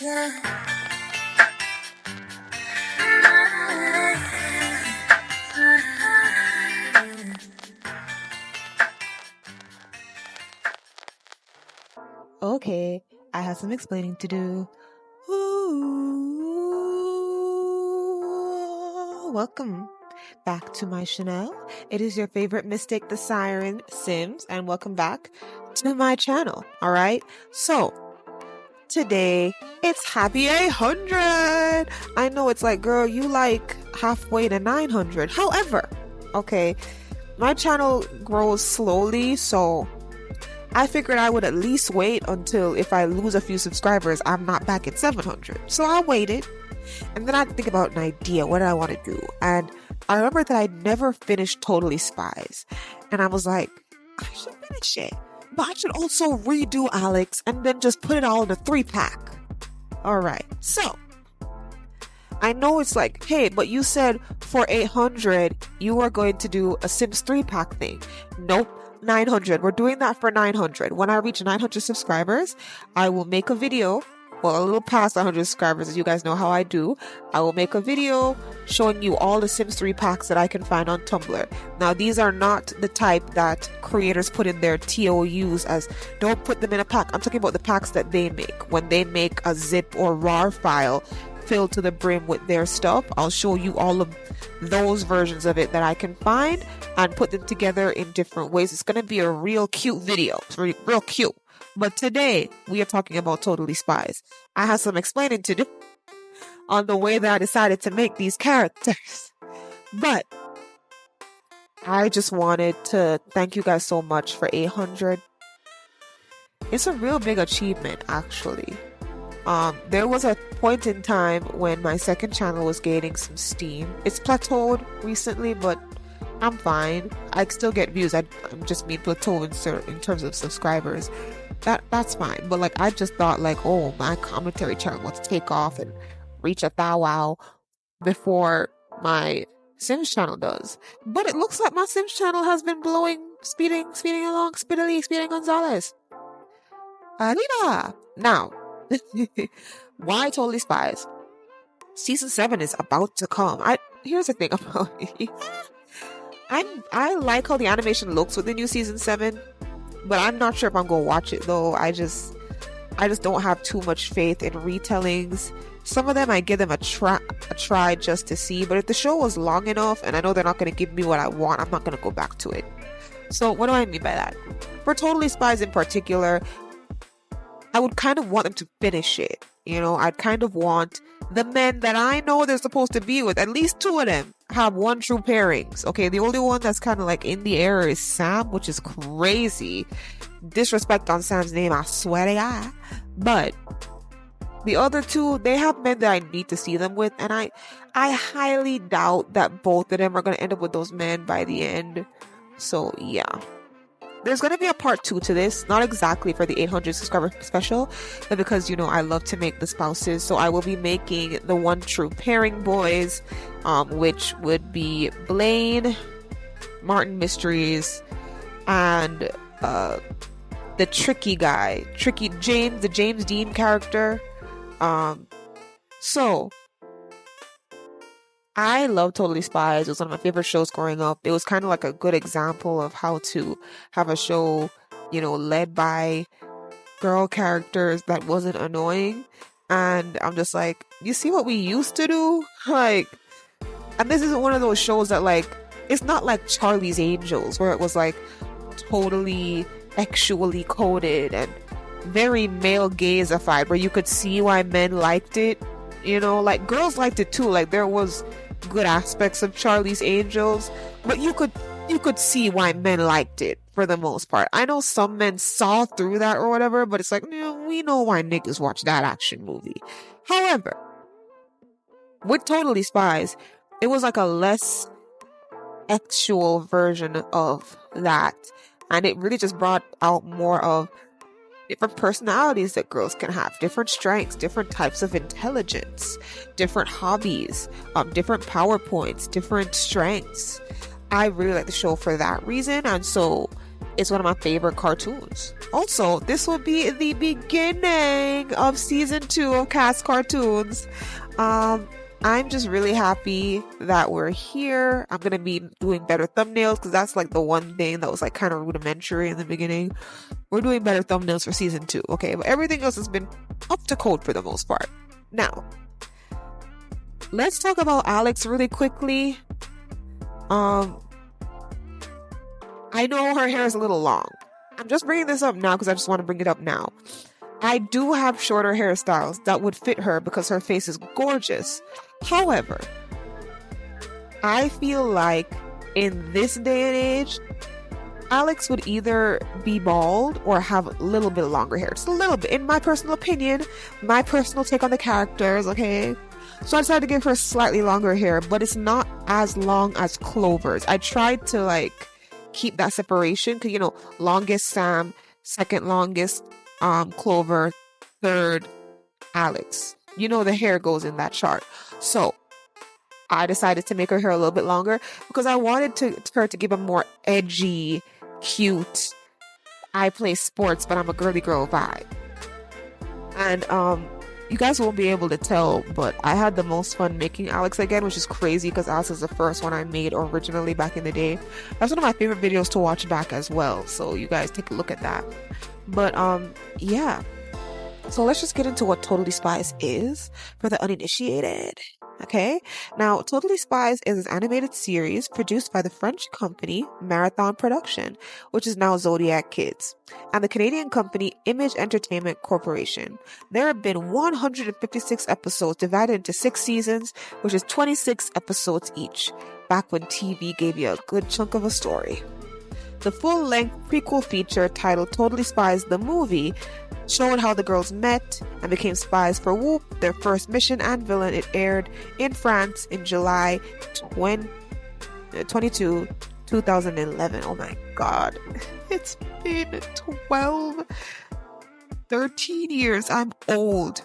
Okay, I have some explaining to do. Ooh, welcome back to my Chanel. It is your favorite mystic, the siren, Sims, and welcome back to my channel. All right, so today it's happy 800. I know it's like, girl, you like halfway to 900. However, okay, my channel grows slowly, so I figured I would at least wait until if I lose a few subscribers, I'm not back at 700. So I waited, and then I had to think about an idea. What did I want to do? And I remember that I never finished Totally Spies. And I was like, I should finish it. But I should also redo Alex and then just put it all in a 3-pack. All right. So I know it's like, hey, but you said for 800, you were going to do a Sims 3-pack thing. Nope. 900. We're doing that for 900. When I reach 900 subscribers, I will make a video. Well, a little past 100 subscribers, as you guys know how I do. I will make a video showing you all the Sims 3 packs that I can find on Tumblr. Now, these are not the type that creators put in their TOUs as don't put them in a pack. I'm talking about the packs that they make. When they make a zip or RAR file filled to the brim with their stuff, I'll show you all of those versions of it that I can find and put them together in different ways. It's going to be a real cute video. It's real cute. But today we are talking about Totally Spies. I have some explaining to do on the way that I decided to make these characters. But I just wanted to thank you guys so much for 800. It's a real big achievement, actually. There was a point in time when my second channel was gaining some steam. It's plateaued recently, but I'm fine. I still get views. I just mean plateau in terms of subscribers. That's fine. But like, I just thought like, oh, my commentary channel wants to take off and reach a thou wow before my Sims channel does. But it looks like my Sims channel has been speeding along, speeding Gonzalez. Alina! Now, why Totally Spies? Season 7 is about to come. Here's the thing about it. I like how the animation looks with the new season 7, but I'm not sure if I'm gonna watch it though. I just don't have too much faith in retellings. Some of them I give them a try just to see, but if the show was long enough and I know they're not gonna give me what I want, I'm not gonna go back to it. So what do I mean by that? For Totally Spies in particular, I would kind of want them to finish it. You know, I'd kind of want the men that I know they're supposed to be with, at least 2 of them, have one true pairings. Okay, the only one that's kind of like in the air is Sam, which is crazy. Disrespect on Sam's name, I swear to God. But the other 2, they have men that I need to see them with, and I highly doubt that both of them are going to end up with those men by the end. So yeah. There's going to be a part 2 to this, not exactly for the 800 subscriber special, but because, you know, I love to make the spouses. So I will be making the one true pairing boys, which would be Blaine, Martin Mysteries, and the tricky guy, James, the James Dean character. So I love Totally Spies. It was one of my favorite shows growing up. It was kind of like a good example of how to have a show, you know, led by girl characters that wasn't annoying. And I'm just like, you see what we used to do? Like, and this isn't one of those shows that like, it's not like Charlie's Angels where it was like totally sexually coded and very male gazified where you could see why men liked it. You know, like girls liked it too. Like there was good aspects of Charlie's Angels, but you could see why men liked it for the most part. I know some men saw through that or whatever, but it's like, we know why niggas watch that action movie. However, with Totally Spies, it was like a less actual version of that, and it really just brought out more of different personalities that girls can have, different strengths, different types of intelligence, different hobbies, different PowerPoints, different strengths. I really like the show for that reason, and so It's one of my favorite cartoons. Also, this will be the beginning of season 2 of CAS Cartoons. I'm just really happy that we're here. I'm gonna be doing better thumbnails because that's like the one thing that was like kind of rudimentary in the beginning. We're doing better thumbnails for season 2, okay? But everything else has been up to code for the most part. Now, let's talk about Alex really quickly. I know her hair is a little long. I'm just bringing this up now because I just want to bring it up now. I do have shorter hairstyles that would fit her because her face is gorgeous. However, I feel like in this day and age, Alex would either be bald or have a little bit longer hair. Just a little bit, in my personal opinion, my personal take on the characters, okay? So I decided to give her slightly longer hair, but it's not as long as Clover's. I tried to like keep that separation because, you know, longest Sam, second longest Clover, third Alex. You know, the hair goes in that chart. So I decided to make her hair a little bit longer because I wanted her to give a more edgy, cute, I play sports but I'm a girly girl vibe. And you guys won't be able to tell, but I had the most fun making Alex again, which is crazy because Alex is the first one I made originally back in the day. That's one of my favorite videos to watch back as well, so you guys take a look at that. But yeah, so let's just get into what Totally Spies is for the uninitiated. Okay, now Totally Spies is an animated series produced by the French company Marathon Production, which is now Zodiac Kids, and the Canadian company Image Entertainment Corporation. There have been 156 episodes divided into 6 seasons, which is 26 episodes each, back when TV gave you a good chunk of a story. The full-length prequel feature titled Totally Spies the Movie showed how the girls met and became spies for Whoop, their first mission and villain. It aired in France in July 22, 2011. Oh my god. It's been 13 years. I'm old.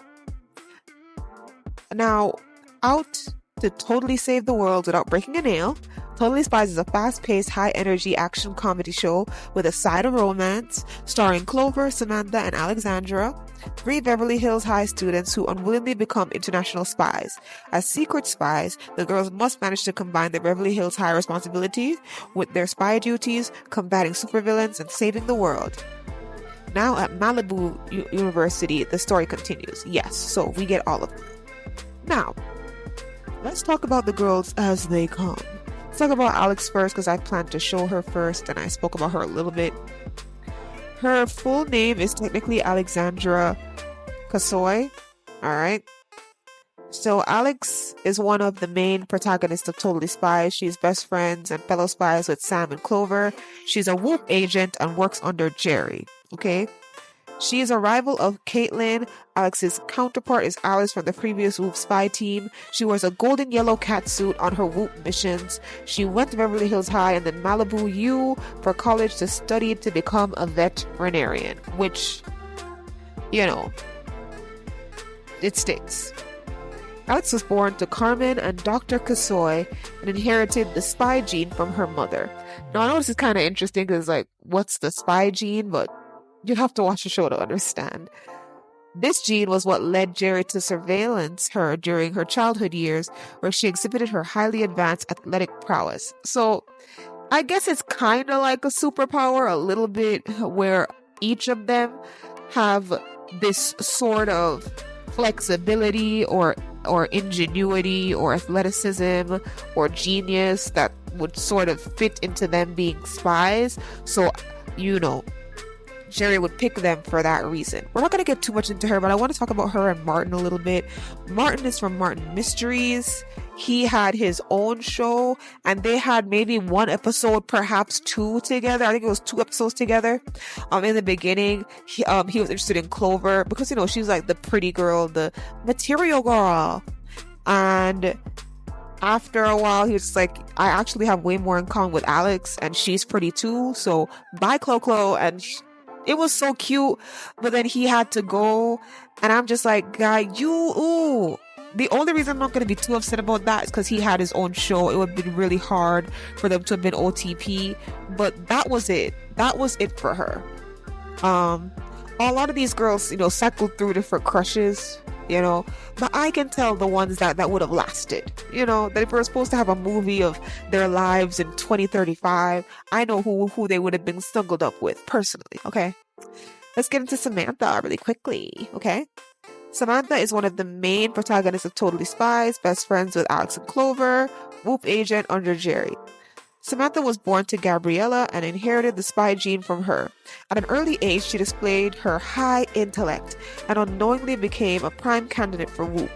Now, out to totally save the world without breaking a nail, Totally Spies is a fast-paced, high-energy action comedy show with a side of romance, starring Clover, Samantha, and Alexandra, 3 Beverly Hills High students who unwillingly become international spies. As secret spies, the girls must manage to combine their Beverly Hills High responsibilities with their spy duties, combating supervillains, and saving the world. Now at Malibu University, the story continues. Yes, so we get all of it. Now, let's talk about the girls as they come. Let's talk about Alex first because I planned to show her first and I spoke about her a little bit. Her full name is technically Alexandra Kasoy. Alright. So Alex is one of the main protagonists of Totally Spies. She's best friends and fellow spies with Sam and Clover. She's a Whoop agent and works under Jerry. Okay? She is a rival of Caitlin. Alex's counterpart is Alice from the previous Whoop spy team. She wears a golden yellow catsuit on her Whoop missions. She went to Beverly Hills High and then Malibu U for college to study to become a veterinarian, which, you know, it states. Alex was born to Carmen and Dr. Kasoy and inherited the spy gene from her mother. Now, I know this is kind of interesting because, like, what's the spy gene? But you have to watch the show to understand. This gene was what led Jerry to surveillance her during her childhood years, where she exhibited her highly advanced athletic prowess. So, I guess it's kind of like a superpower, a little bit, where each of them have this sort of flexibility or ingenuity or athleticism or genius that would sort of fit into them being spies. So, you know, Jerry would pick them for that reason. We're not going to get too much into her, but I want to talk about her and Martin a little bit. Martin is from Martin Mysteries. He had his own show, and they had maybe 1 episode, perhaps 2 together. I think it was 2 episodes together. In the beginning, he was interested in Clover because, you know, she's like the pretty girl, the material girl. And after a while, he was just like, I actually have way more in common with Alex, and she's pretty too. So bye, Clo. And it was so cute, but then he had to go, and I'm just like, guy, ooh. The only reason I'm not going to be too upset about that is because he had his own show. It would have been really hard for them to have been OTP, but that was it. that was it for her. A lot of these girls, cycled through different crushes, but I can tell the ones that would have lasted, that if we were supposed to have a movie of their lives in 2035, I know who they would have been snuggled up with personally. Okay, let's get into Samantha really quickly. Okay, Samantha is one of the main protagonists of Totally Spies, best friends with Alex and Clover, Whoop agent under Jerry. Samantha was born to Gabriella and inherited the spy gene from her. At an early age, she displayed her high intellect and unknowingly became a prime candidate for Whoop.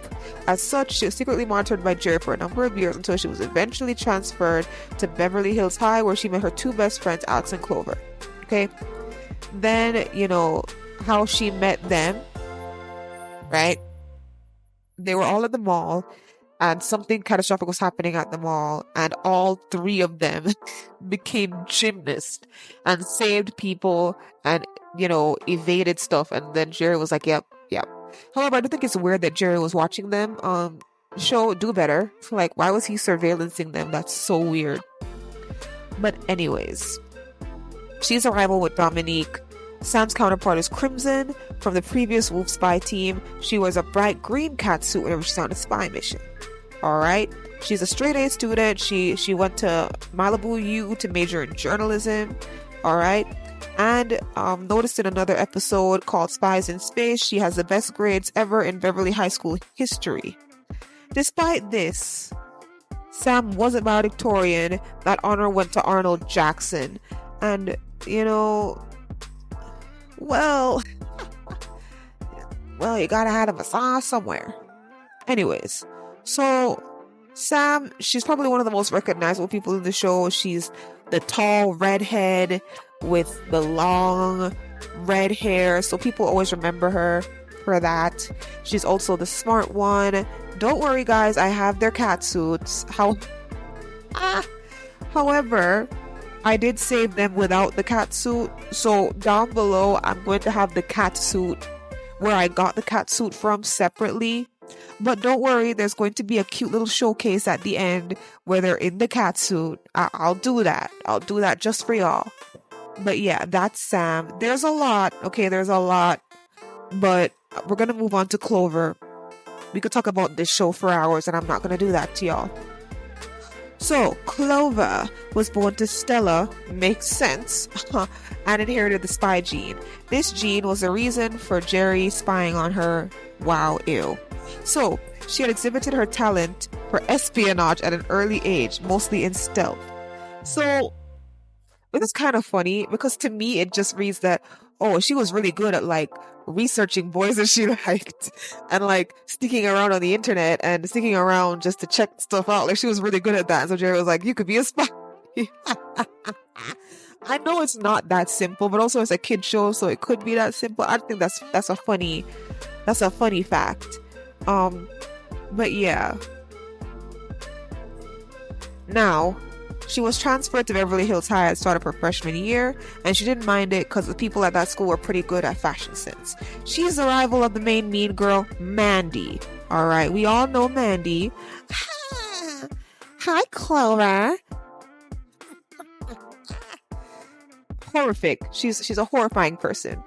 As such, she was secretly monitored by Jerry for a number of years until she was eventually transferred to Beverly Hills High, where she met her two best friends, Alex and Clover. Okay? Then, how she met them, right? They were all at the mall, and something catastrophic was happening at the mall, and all three of them became gymnasts and saved people and, evaded stuff. And then Jerry was like, yep. However, I do think it's weird that Jerry was watching them. Show do better. Like, why was he surveillancing them? That's so weird. But anyways, she's a rival with Dominique. Sam's counterpart is Crimson. From the previous Wolf spy team, she wears a bright green catsuit whenever she's on a spy mission. Alright? She's a straight A student. She went to Malibu U to major in journalism. Alright? And noticed in another episode called Spies in Space, she has the best grades ever in Beverly High School history. Despite this, Sam wasn't valedictorian. That honor went to Arnold Jackson. And, well, you gotta have a massage somewhere. Anyways, so Sam, she's probably one of the most recognizable people in the show. She's the tall redhead with the long red hair, so people always remember her for that. She's also the smart one. Don't worry, guys, I have their cat suits. However, I did save them without the cat suit, so down below I'm going to have the cat suit where I got the cat suit from separately. But don't worry, there's going to be a cute little showcase at the end where they're in the cat suit. I'll do that. I'll do that just for y'all. But yeah, that's Sam. There's a lot. Okay, there's a lot. But we're going to move on to Clover. We could talk about this show for hours, and I'm not going to do that to y'all. So, Clover was born to Stella, makes sense, and inherited the spy gene. This gene was the reason for Jerry spying on her. Wow, ew. So, she had exhibited her talent for espionage at an early age, mostly in stealth. So, it is kind of funny because to me it just reads that, oh, she was really good at researching boys that she liked and sneaking around on the internet and sneaking around just to check stuff out. She was really good at that. So Jerry was like, you could be a spy. I know it's not that simple, but also it's a kid show, so it could be that simple. I think that's a funny fact. But yeah. Now, she was transferred to Beverly Hills High at the start of her freshman year, and she didn't mind it because the people at that school were pretty good at fashion sense. She's the rival of the main mean girl, Mandy. Alright, we all know Mandy. Hi, Clover. Horrific. She's a horrifying person.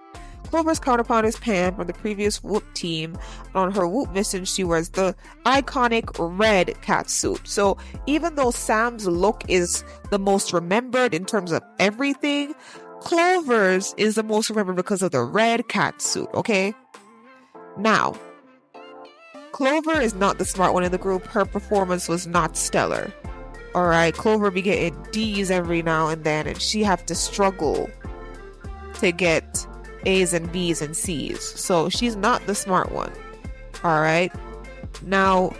Clover's counterpart is Pam from the previous Whoop team. On her Whoop mission, she wears the iconic red catsuit. So even though Sam's look is the most remembered in terms of everything, Clover's is the most remembered because of the red catsuit, okay? Now, Clover is not the smart one in the group. Her performance was not stellar. Alright, Clover be getting D's every now and then, and she have to struggle to get A's and B's and C's. So she's not the smart one. Alright. Now,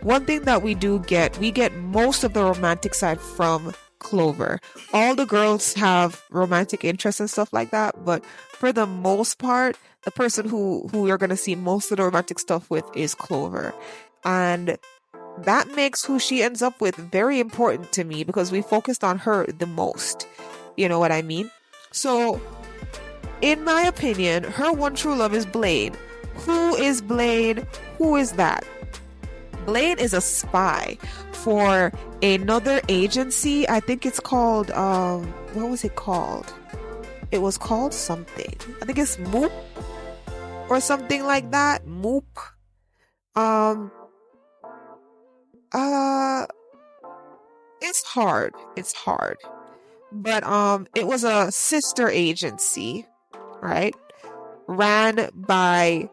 one thing that we get most of the romantic side from Clover. All the girls have romantic interests and stuff like that, but for the most part, the person who you're gonna see most of the romantic stuff with is Clover. And that makes who she ends up with very important to me because we focused on her the most. You know what I mean? So, in my opinion, her one true love is Blaine. Who is Blaine? Who is that? Blaine is a spy for another agency. I think it's called, what was it called? It was called something. I think it's Moop or something like that. Moop. It's hard. It's hard. But it was a sister agency, right? Ran by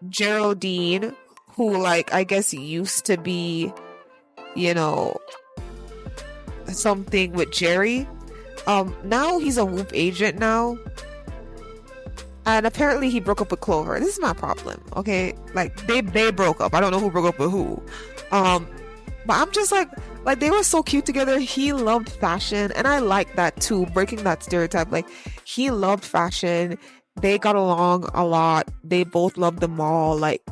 Geraldine, who, like, I guess used to be, you know, something with Jerry. Now he's a Whoop agent now. And apparently he broke up with Clover. This is my problem, okay? Like, they broke up. I don't know who broke up with who. But I'm just like they were so cute together. He loved fashion, and I like that too, breaking that stereotype. Like, he loved fashion. They got along a lot. They both loved the mall. Like,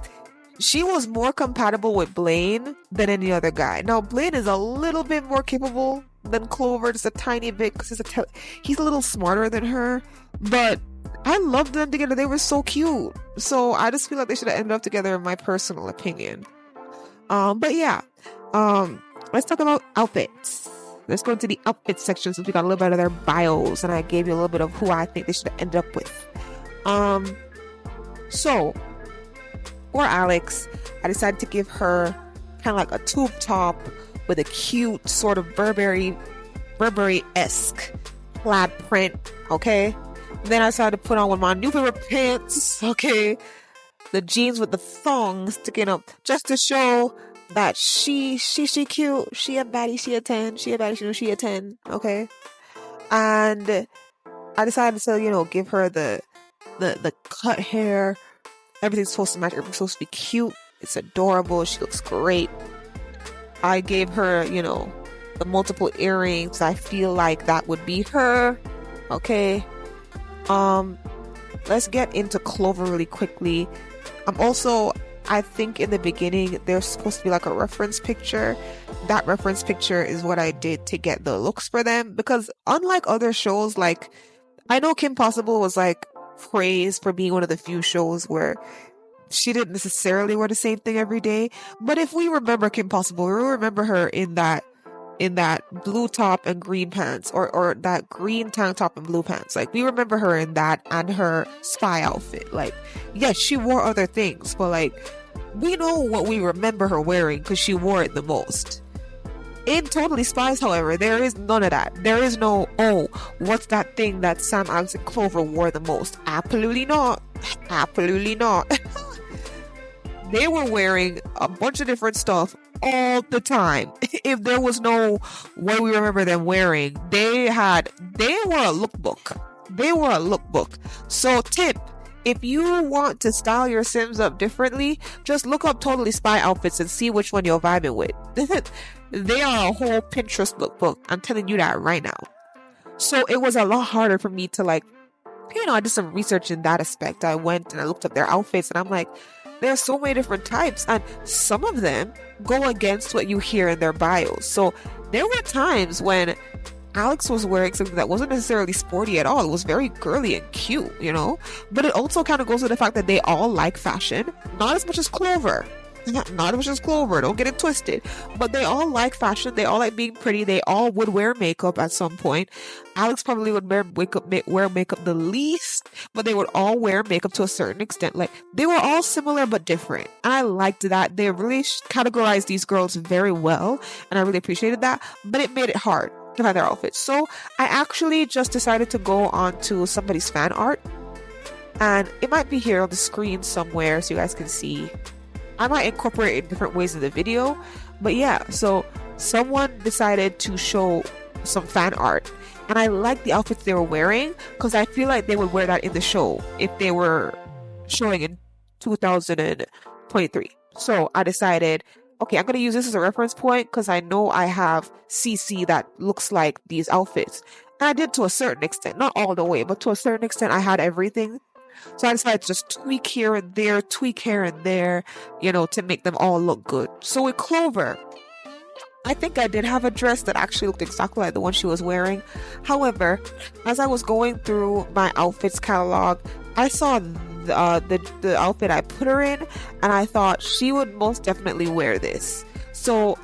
she was more compatible with Blaine than any other guy. Now, Blaine is a little bit more capable than Clover, just a tiny bit, because he's a little smarter than her. But I loved them together. They were so cute. So I just feel like they should have ended up together, in my personal opinion. But yeah. Let's talk about outfits. Let's go into the outfit section, since we got a little bit of their bios, and I gave you a little bit of who I think they should have ended up with. So for Alex, I decided to give her kind of like a tube top with a cute sort of Burberry-esque plaid print. Okay. Then I decided to put on one of my new favorite pants. Okay. The jeans with the thongs sticking up, just to show that she cute. She a baddie, she a 10. She a baddie, she a 10. Okay. And I decided to, you know, give her the cut hair. Everything's supposed to match. Everything's supposed to be cute. It's adorable. She looks great. I gave her, you know, the multiple earrings. I feel like that would be her. Okay. Let's get into Clover really quickly. I think in the beginning, there's supposed to be like a reference picture. That reference picture is what I did to get the looks for them. Because unlike other shows, like, I know Kim Possible was like praised for being one of the few shows where she didn't necessarily wear the same thing every day. But if we remember Kim Possible, we remember her in that blue top and green pants, or that green tank top and blue pants. Like, we remember her in that, and her spy outfit. Like, yes, she wore other things, but like, we know what we remember her wearing because she wore it the most. In Totally Spies, however, there is none of that. There is no, oh, what's that thing that Sam, Alex, and Clover wore the most? Absolutely not. Absolutely not. They were wearing a bunch of different stuff all the time. If there was no what we remember them wearing, they were a lookbook. They were a lookbook. So tip, if you want to style your Sims up differently, just look up Totally Spy outfits and see which one you're vibing with. They are a whole Pinterest lookbook. I'm telling you that right now. So it was a lot harder for me to, like, you know, I did some research in that aspect. I went and I looked up their outfits, and I'm like, there's so many different types, and some of them go against what you hear in their bios. So there were times when Alex was wearing something that wasn't necessarily sporty at all. It was very girly and cute, you know? But it also kind of goes with the fact that they all like fashion. Not as much as Clover. Not as much as Clover, don't get it twisted. But they all like fashion. They all like being pretty. They all would wear makeup at some point. Alex probably would wear makeup the least, but they would all wear makeup to a certain extent. Like, they were all similar but different. And I liked that. They really categorized these girls very well, and I really appreciated that. But it made it hard to find their outfits. So I actually just decided to go on to somebody's fan art. And it might be here on the screen somewhere so you guys can see. I might incorporate it in different ways in the video. But yeah, so someone decided to show some fan art. And I like the outfits they were wearing because I feel like they would wear that in the show if they were showing in 2023. So I decided, okay, I'm going to use this as a reference point because I know I have CC that looks like these outfits. And I did to a certain extent, not all the way, but to a certain extent I had everything. So I decided to just tweak here and there, you know, to make them all look good. So with Clover, I think I did have a dress that actually looked exactly like the one she was wearing. However, as I was going through my outfits catalog, I saw the outfit I put her in, and I thought she would most definitely wear this. So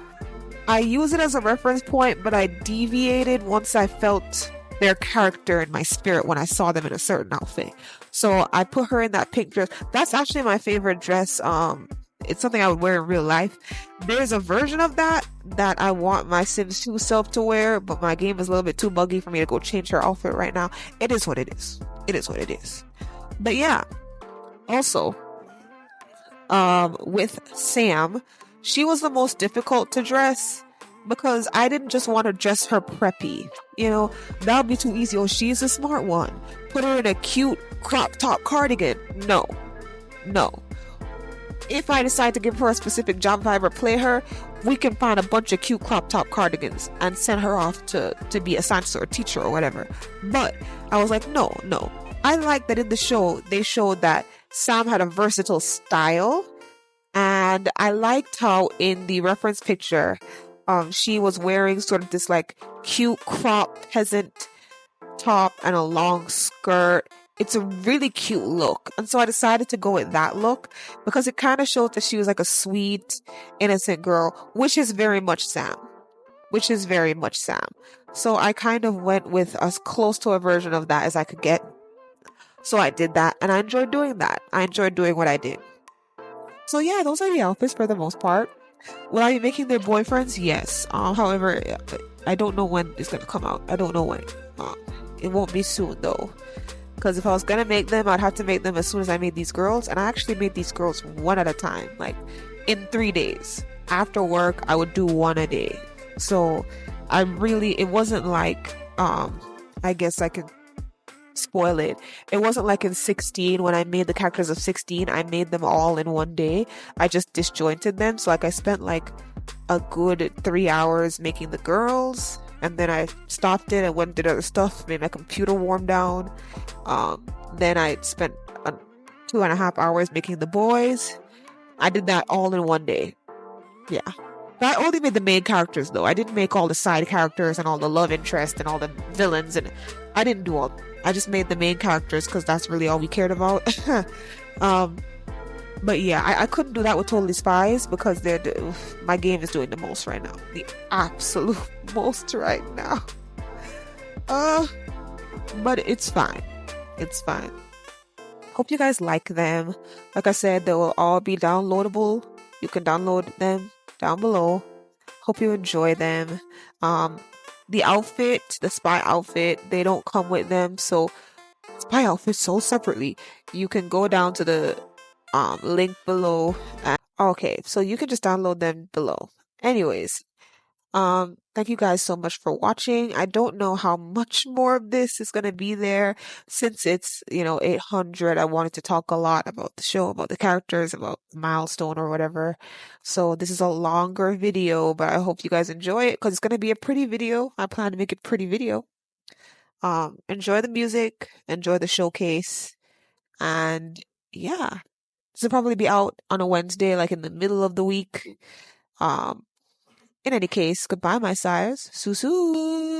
I use it as a reference point, but I deviated once I felt their character in my spirit when I saw them in a certain outfit. So I put her in that pink dress. That's actually my favorite dress. It's something I would wear in real life. There's a version of that I want my Sims 2 self to wear, but my game is a little bit too buggy for me to go change her outfit right now. It is what it is. It is what it is. But yeah. Also, with Sam, she was the most difficult to dress because I didn't just want to dress her preppy. You know, that would be too easy. Oh, she's a smart one. Put her in a cute crop top cardigan. No. If I decide to give her a specific job, if I ever play her, we can find a bunch of cute crop top cardigans and send her off to be a scientist or a teacher or whatever. But I was like, no. I like that in the show, they showed that Sam had a versatile style. And I liked how in the reference picture, she was wearing sort of this like cute crop peasant top and a long skirt. It's a really cute look. And so I decided to go with that look because it kind of showed that she was like a sweet, innocent girl, which is very much Sam. So I kind of went with as close to a version of that as I could get. So I did that and I enjoyed doing that. I enjoyed doing what I did. So yeah, those are the outfits for the most part. Will I be making their boyfriends? Yes. However, I don't know when it's gonna come out. I don't know when. It won't be soon though. Because if I was gonna make them, I'd have to make them as soon as I made these girls. And I actually made these girls one at a time, like in 3 days. After work, I would do one a day. So it wasn't like, I guess I could spoil it. It wasn't like in 16 when I made the characters of 16, I made them all in one day. I just disjointed them. So like I spent like a good 3 hours making the girls. And then I stopped it and went and did other stuff, made my computer warm down. Then I spent 2.5 hours making the boys. I did that all in one day. Yeah. But I only made the main characters though. I didn't make all the side characters and all the love interest and all the villains. And I didn't do all. I just made the main characters because that's really all we cared about. But yeah, I couldn't do that with Totally Spies because my game is doing the most right now. The absolute most right now. But it's fine. It's fine. Hope you guys like them. Like I said, they will all be downloadable. You can download them down below. Hope you enjoy them. The outfit, the spy outfit, they don't come with them. So spy outfits sold separately. You can go down to the link below. Okay, so you can just download them below. Anyways, thank you guys so much for watching. I don't know how much more of this is gonna be there since it's 800. I wanted to talk a lot about the show, about the characters, about the milestone or whatever. So this is a longer video, but I hope you guys enjoy it because it's gonna be a pretty video. I plan to make it a pretty video. Enjoy the music, enjoy the showcase, and yeah. This will probably be out on a Wednesday, like in the middle of the week. In any case, goodbye, my sires. Susu.